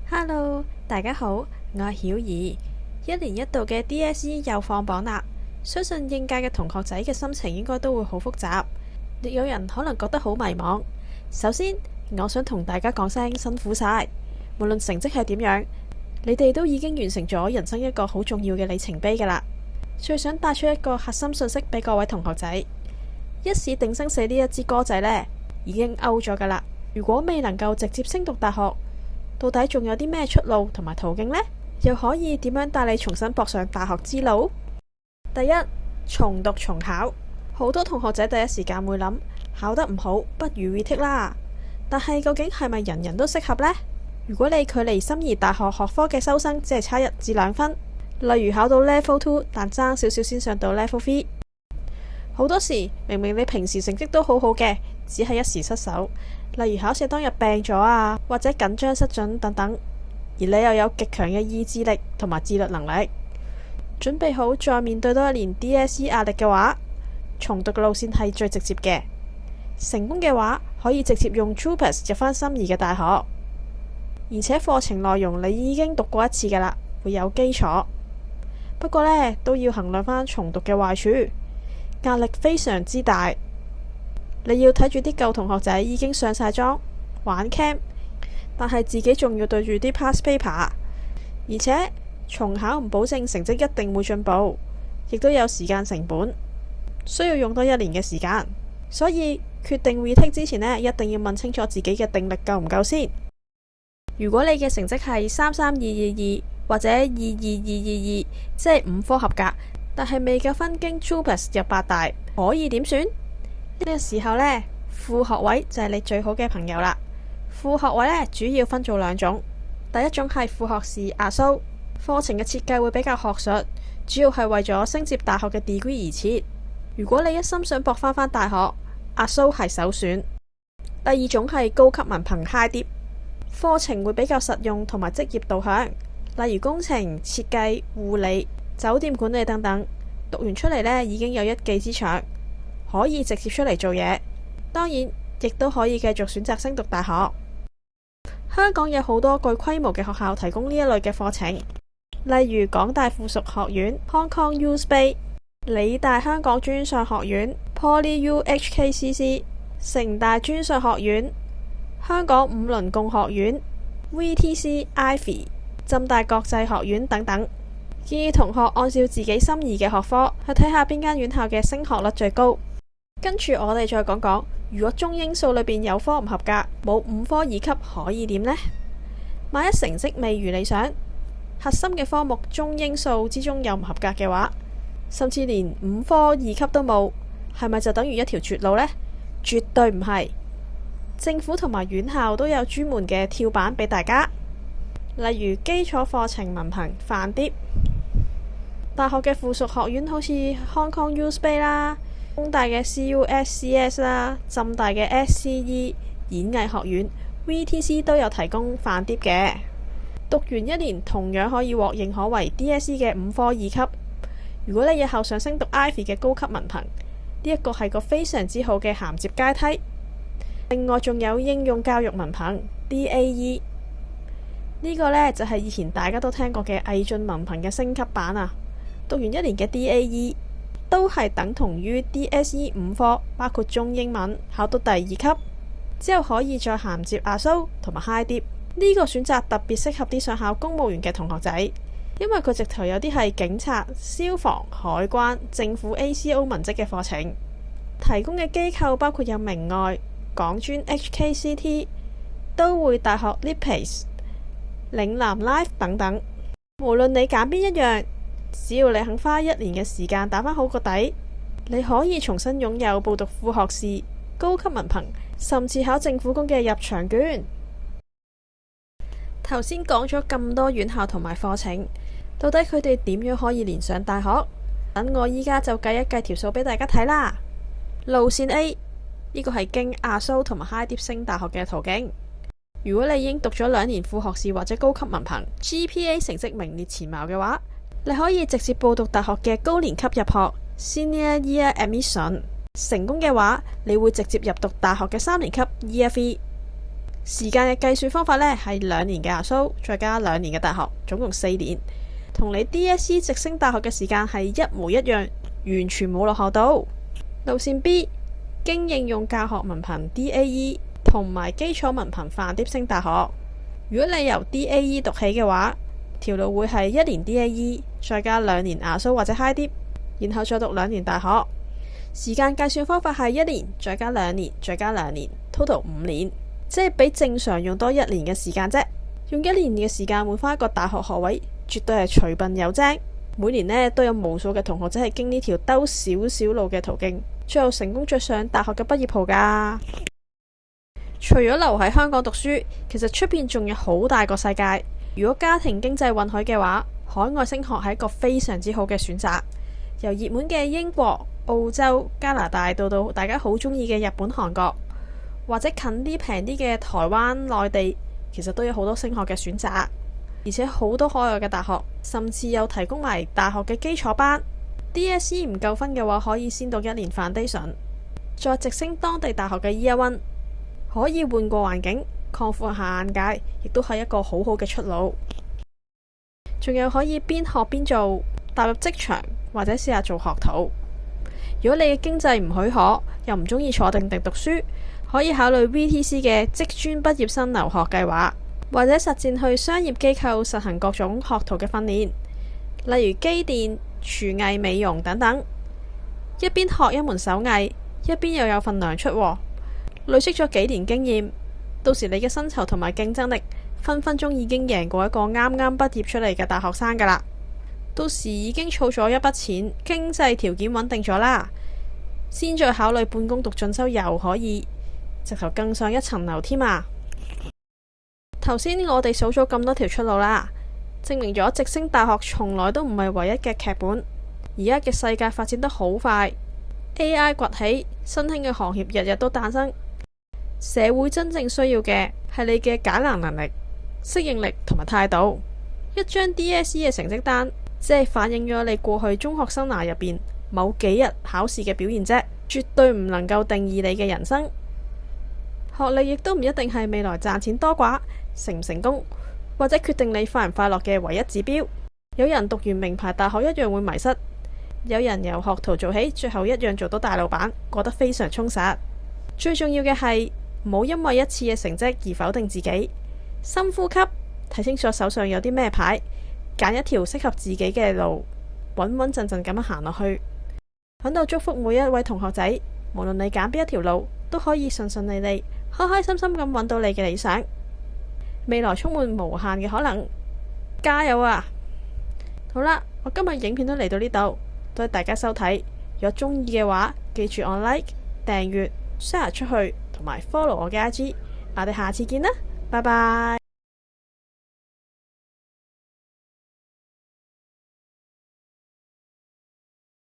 Hello，大家好，我係曉怡。一年一度嘅 DSE 又放榜啦，相信應屆嘅同學仔嘅心情應該都會好複雜，亦有人可能覺得好迷茫。首先，我想同大家講聲辛苦晒，無論成績係點樣，你哋都已經完成咗人生一個好重要嘅里程碑噶啦。最想帶出一個核心信息俾各位同學仔：一試定生死呢一支歌仔呢，已經 out 咗噶啦。如果未能夠直接升讀大學，到底仲有啲咩出路同埋途徑呢？又可以點樣帶你重新駁上大學之路？第一，重讀重考。好多同學仔第一時間會諗，考得唔好，不如 retake 啦。但係究竟係咪人人都適合呢？如果你距離心儀大學學科嘅收生只係差1至2分，例如考到 Level 2，但爭少少先上到 Level 3，好多時明明你平時成績都好好嘅，只係一時失手，例如考試當日病咗啊，或者緊張失準等等，而你又有極強嘅意志力同埋自律能力，準備好再面對多一年 DSE 壓力嘅話，重讀嘅路線係最直接嘅。成功嘅話，可以直接用 JUPAS 入返心儀嘅大學，而且課程內容你已經讀過一次㗎啦，會有基礎。不過呢，都要衡量返重讀嘅壞處，壓力非常之大。你要睇住啲舊同學仔已經上晒妝玩 camp， 但係自己仲要對住啲 past paper， 而且重考唔保證成績一定會進步，亦都有時間成本，需要用多1年嘅時間。所以決定 retake 之前呢，一定要問清楚自己嘅定力夠唔夠先。如果你嘅成績係33222或者22222，即係5科合格，但係未夠分經 JUPAS 入8大，可以點算？呢個時候呢，副學位就係你最好嘅朋友啦。副學位呢，主要分做2種，第一種係副學士阿蘇，課程嘅設計會比較學術，主要係為咗升接大學嘅 degree 而設。如果你一心想搏返大學，阿蘇係首選。第二種係高級文憑 high dip， 課程會比較實用同埋職業導向，例如工程設計、護理、酒店管理等等。讀完出嚟呢，已經有一技之長，可以直接出嚟做嘢。當然亦都可以繼續選擇升讀大學。香港有好多具規模嘅學校提供呢一類嘅課程，例如港大附屬學院 Hong Kong U-Space、 理大香港專上學院 Poly U HKCC、 城大專上學院、香港五輪共學院 VTC Ivy、 浸大國際學院等等。建議同學按照自己心儀嘅學科去睇下邊間院校嘅升學率最高。跟住我哋再講講，如果中英數裏邊有科唔合格，冇5科2級可以點呢？萬一成績未如理想，核心嘅科目中英數之中有唔合格嘅話，甚至連5科2級都冇，係咪就等於一條絕路呢？絕對唔係。政府同埋院校都有專門嘅跳板俾大家，例如基礎課程文憑泛 dip， 大學嘅附屬學院好似 Hong Kong U-Space 啦，中大嘅 CUSCS 啦，浸大嘅 SCE 演藝學院 VTC 都有提供泛 dip 嘅。讀完1年同樣可以獲認可為 DSE 嘅5科2級。如果你日後想升讀 Ivy 嘅高級文憑，呢一個係個非常之好嘅銜接階梯。另外仲有應用教育文憑 DAE， 呢個呢就係以前大家都聽過嘅毅進文憑嘅升級版啊。讀完1年嘅 DAE 都係等同於 DSE 5科，包括中英文，考到第2級之後可以再銜接阿蘇同埋 high dip。呢個選擇特別適合啲想考公務員嘅同學仔，因為佢直頭有啲係警察、消防、海關、政府 ACO 文職嘅課程，提供嘅機構包括有明愛、港專 HKCT、都會大學 LIPACE、嶺南 Life 等等。無論你揀邊一樣，只要你肯花1年嘅時間打返好個底，你可以重新擁有報讀副學士、高級文憑，甚至考政府工嘅入場券。頭先講咗咁多院校同埋課程，到底佢哋點樣可以連上大學？等我依家就計一計條數俾大家睇啦。路線 A， 呢個係經阿蘇同埋 high dip 升大學嘅途徑。如果你已經讀咗2年副學士或者高級文憑， GPA 成績名列前茅嘅話，你可以直接報讀大學嘅高年級入學 Senior Year Admission。成功嘅話，你會直接入讀大學嘅3年級 Year 3。時間嘅計算方法呢，係2年嘅亞蘇再加2年嘅大學，總共4年，同你 DSE 直升大學嘅時間係一模一樣，完全冇落後到。路線 B 經應用教學文憑 DAE 同埋基礎文憑泛碟升大學。如果你由 DAE 讀起嘅話，條路會係1年 DAE 再加2年亞蘇或者 High Dip，然後再讀2年大學。時間計算方法係1年再加2年再加2年 ，total 5年。即係比正常用多1年嘅時間啫，用1年嘅時間換翻一個大學學位，絕對係隨笨有精。每年呢都有無數嘅同學仔係經呢條兜少少路嘅途徑，最後成功着上大學嘅畢業袍噶。除咗留喺香港讀書，其實出邊仲有好大個世界。如果家庭經濟允許嘅話，海外升學係一個非常之好嘅選擇。由熱門嘅英國、澳洲、加拿大到大家好中意嘅日本、韓國，或者近啲平啲嘅台灣、內地，其實都有好多升學嘅選擇，而且好多海外嘅大學甚至有提供埋大學嘅基礎班。DSE 唔夠分嘅話，可以先讀1年 Foundation， 再直升當地大學嘅 Year 1， 可以換個環境，擴闊下眼界，亦都係一個好好嘅出路。仲有可以邊學邊做，踏入職場或者試下做學徒。如果你嘅經濟唔許可，又唔中意坐定定讀書，可以考慮 VTC 嘅職專畢業生留學計劃，或者實踐去商業機構實行各種學徒嘅訓練，例如機電、廚藝、美容等等。一邊學一門手藝，一邊又有份糧出，累積咗幾年經驗，到時你嘅薪酬同埋競爭力分分鐘已經贏過一個啱啱畢業出嚟嘅大學生噶啦。到時已經儲咗一筆錢，經濟條件穩定咗啦，先再考慮半工讀進修又可以，直頭更上一層樓添啊！頭先我哋數咗咁多條出路啦，證明咗直升大學從來都唔係唯一嘅劇本。而家嘅世界發展得好快， AI 崛起，新興嘅行業日日都誕生。社會真正需要嘅係你嘅解難能力、適應力同埋態度。一張 DSE 嘅成績單只係反映咗你過去中學生涯入邊某幾日考試嘅表現啫，絕對唔能夠定義你嘅人生。學歷亦都唔一定係未來賺錢多寡、成唔成功，或者決定你快唔快樂嘅唯一指標。有人讀完名牌大學一樣會迷失，有人由學徒做起，最後一樣做到大老闆，過得非常充實。最重要嘅係唔好因為一次嘅成績而否定自己，深呼吸，睇清楚手上有啲咩牌，揀一條適合自己嘅路，穩穩陣陣咁樣行落去。響度祝福每一位同學仔，無論你揀邊一條路，都可以順順利利、開開心心咁揾到你嘅理想。未來充滿無限嘅可能，加油啊！好啦，我今日影片都嚟到呢度，多謝大家收睇。如果中意嘅話，記住按 like、訂閱、share 出去，同埋 follow 我嘅 IG。我哋下次見啦，拜拜。